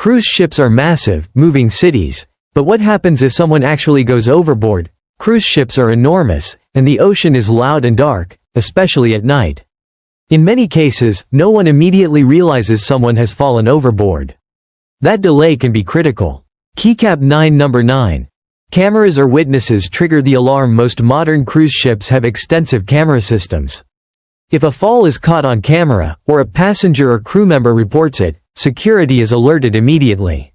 Cruise ships are massive, moving cities. But what happens if someone actually goes overboard? Cruise ships are enormous, and the ocean is loud and dark, especially at night. In many cases, no one immediately realizes someone has fallen overboard. That delay can be critical. Keycap 9 Number 9. Cameras or witnesses trigger the alarm. Most modern cruise ships have extensive camera systems. If a fall is caught on camera, or a passenger or crew member reports it, security is alerted immediately.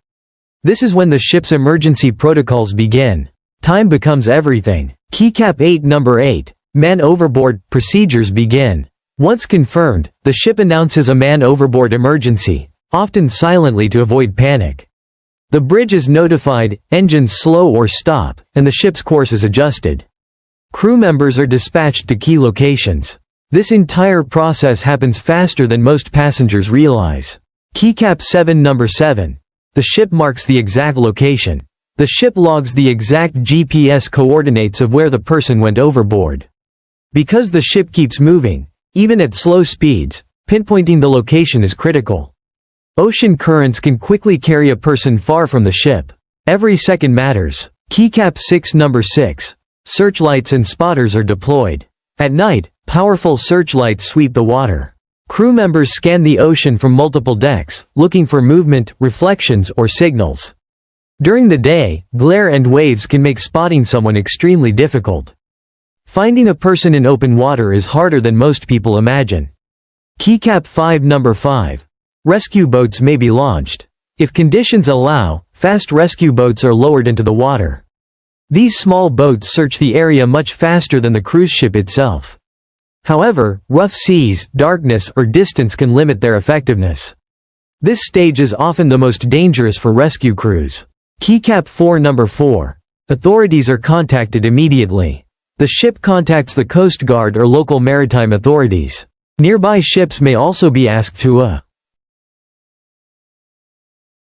This is when the ship's emergency protocols begin. Time becomes everything. Keycap 8 Number 8. Man overboard. Procedures begin. Once confirmed, the ship announces a man overboard emergency, often silently to avoid panic. The bridge is notified, engines slow or stop, and the ship's course is adjusted. Crew members are dispatched to key locations. This entire process happens faster than most passengers realize. Keycap 7 Number 7. The ship marks the exact location. The ship logs the exact GPS coordinates of where the person went overboard. Because the ship keeps moving, even at slow speeds, pinpointing the location is critical. Ocean currents can quickly carry a person far from the ship. Every second matters. Keycap 6 Number 6. Searchlights and spotters are deployed. At night, powerful searchlights sweep the water. Crew members scan the ocean from multiple decks, looking for movement, reflections, or signals. During the day, glare and waves can make spotting someone extremely difficult. Finding a person in open water is harder than most people imagine. Keycap 5 Number 5. Rescue boats may be launched. If conditions allow, fast rescue boats are lowered into the water. These small boats search the area much faster than the cruise ship itself. However, rough seas, darkness, or distance can limit their effectiveness. This stage is often the most dangerous for rescue crews. Keycap 4 Number 4. Authorities are contacted immediately. The ship contacts the Coast Guard or local maritime authorities. Nearby ships may also be asked to